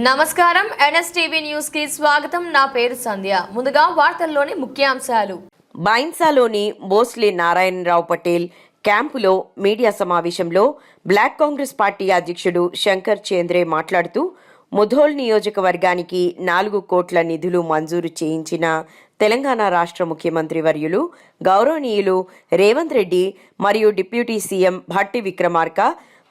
నమస్కారం NSTV news కి స్వాగతం. నా పేరు సంధ్య. ముందుగా వార్తల్లోని ముఖ్యాంశాలు. బైన్సాలోని బోస్లే నారాయణరావు పటేల్ క్యాంపులో మీడియా సమావేశంలో బ్లాక్ కాంగ్రెస్ పార్టీ అధ్యక్షుడు శంకర్ చేంద్రే మాట్లాడుతూ ముధోల్ నియోజకవర్గానికి 4 కోట్ల నిధులు మంజూరు చేయించిన తెలంగాణ రాష్ట్ర ముఖ్యమంత్రి వర్యులు గౌరవనీయులు రేవంత్ రెడ్డి మరియు డిప్యూటీ సీఎం భట్టి విక్రమార్క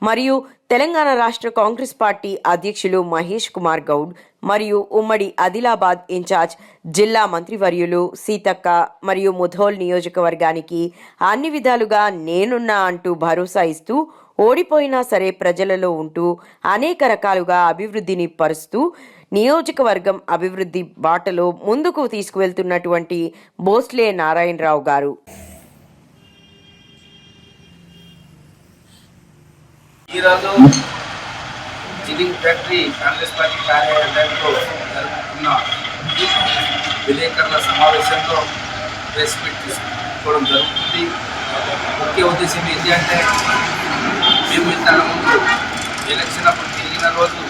మరియు తెలంగాణ రాష్ట్ర కాంగ్రెస్ పార్టీ అధ్యక్షులు మహేష్ కుమార్ గౌడ్ మరియు ఉమ్మడి ఆదిలాబాద్ ఇన్ఛార్జ్ జిల్లా మంత్రివర్యులు సీతక్క మరియు ముధోల్ నియోజకవర్గానికి అన్ని విధాలుగా నేనున్నా అంటూ భరోసా ఇస్తూ ఓడిపోయినా సరే ప్రజలలో ఉంటూ అనేక రకాలుగా అభివృద్ధిని పరుస్తూ నియోజకవర్గం అభివృద్ధి బాటలో ముందుకు తీసుకువెళ్తున్నటువంటి బోస్లే నారాయణరావు గారు ఈరోజు జిల్లింగ్ ఫ్యాక్టరీ కాంగ్రెస్ పార్టీ కార్యాలయంలో జరుగుతున్న విలేకరుల సమావేశంలో ప్రెస్ మీట్ తీసుకోవడం జరుగుతుంది. ముఖ్య ఉద్దేశం ఏంటి అంటే మేము ఇంతకు ముందు ఎలక్షన్ అప్పుడు తిరిగిన రోజు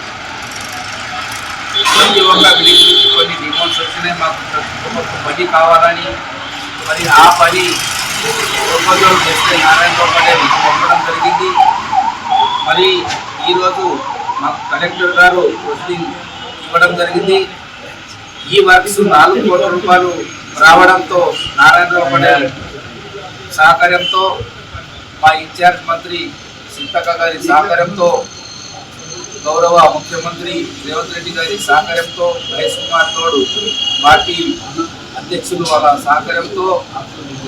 ప్రతి ఒక్క విలేజ్ నుంచి కొన్ని డిమాండ్స్ వచ్చినాయి. మాకు పని కావాలని, మరి ఆ పని రోజు చేస్తే నారాయణరావు పటేల్ పంపడం జరిగింది. మరి ఈరోజు మాకు కలెక్టర్ గారు ప్రొసీడింగ్ ఇవ్వడం జరిగింది. ఈ వర్క్స్ 4 కోట్ల రూపాయలు రావడంతో నారాయణరావు పటేల్ సహకారంతో మా ఇన్ఛార్జ్ మంత్రి సీతక్క గారి సహకారంతో గౌరవ ముఖ్యమంత్రి రేవంత్ రెడ్డి గారి సహకారంతో మహేష్ కుమార్ గౌడ్ పార్టీ అధ్యక్షులు వాళ్ళ సహకారంతో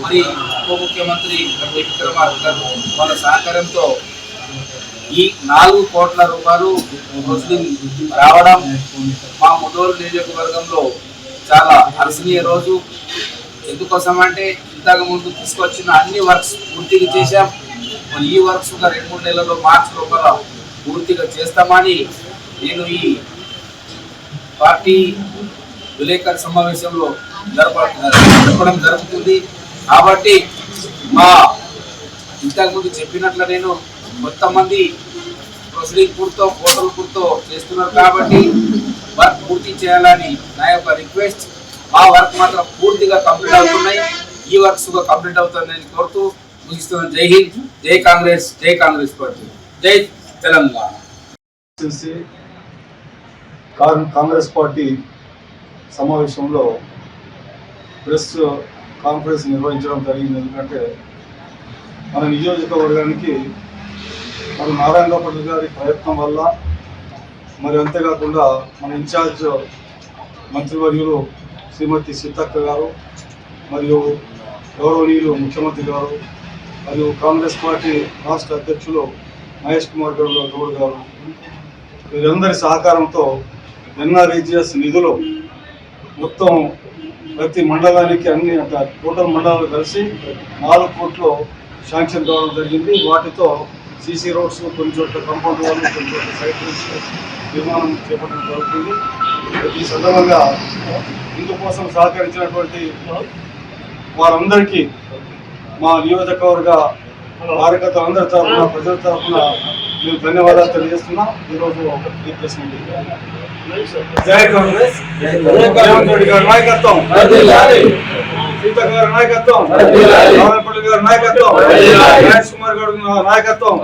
మరి ఉప ముఖ్యమంత్రి భట్టి విక్రమార్క గారు వాళ్ళ సహకారంతో ఈ 4 కోట్ల రూపాయలు ప్రొసీడింగ్ రావడం మా ముధోల్ నియోజకవర్గంలో చాలా హర్షణీయ రోజు. ఎందుకోసం అంటే ఇంతకు ముందు తీసుకొచ్చిన అన్ని వర్క్స్ పూర్తిగా చేశాం. మరి ఈ వర్క్స్ ఒక 2-3 నెలల్లో మార్చి లోపల పూర్తిగా చేస్తామని నేను ఈ పార్టీ విలేకరుల సమావేశంలో జరపడం జరుగుతుంది. కాబట్టి మా ఇంతకుముందు చెప్పినట్లు నేను కొంతమంది ప్రొసీడింగ్ కోటలు చేస్తున్నారు కాబట్టి వర్క్ పూర్తి చేయాలని నా యొక్క రిక్వెస్ట్. మా వర్క్ మాత్రం పూర్తిగా కంప్లీట్ అవుతున్నాయి. ఈ వర్క్స్ కంప్లీట్ అవుతుందని కోరుతూ ముగిస్తున్నాను. జై హింద్, జై కాంగ్రెస్, జై కాంగ్రెస్ పార్టీ, జై తెలంగాణ. కాంగ్రెస్ పార్టీ సమావేశంలో ప్రెస్ కాన్ఫరెన్స్ నిర్వహించడం జరిగింది. ఎందుకంటే మన నియోజకవర్గానికి మరి నారాయణరావు పటేల్ గారి ప్రయత్నం వల్ల, మరి అంతేకాకుండా మన ఇన్ఛార్జ్ మంత్రివర్యులు శ్రీమతి సీతక్క గారు మరియు గౌరవనీయులు ముఖ్యమంత్రి గారు మరియు కాంగ్రెస్ పార్టీ రాష్ట్ర అధ్యక్షులు మహేష్ కుమార్ గౌడ్ గారు వీరందరి సహకారంతో ఎన్ఆర్ఈజీఎస్ నిధులు మొత్తం ప్రతి మండలానికి అన్ని టోటల్ మండలాలు కలిసి 4 కోట్లు శాంక్షన్ కావడం జరిగింది. వాటితో సీసీ రోడ్స్, కొన్ని చోట్ల కాంపౌండ్ వాళ్ళు, కొన్ని చోట్ల సైట్ నిర్మాణం చేపట్టడం జరుగుతుంది. ఈ సందర్భంగా ఇందుకోసం సహకరించినటువంటి వారందరికీ మా నియోజకవర్గ కార్యకర్తలందరి తరఫున, ప్రజల తరఫున మేము ధన్యవాదాలు తెలియజేస్తున్నాం. ఈరోజు ఈ ప్రెస్ మీటింగ్ జై కాంగ్రెస్, రేవంత్ రెడ్డి గారి నాయకత్వం, సీతక్క గారి నాయకత్వం, నారాయణ పటేల్ గారి నాయకత్వం, మహేష్ కుమార్ గౌడ్ నాయకత్వం.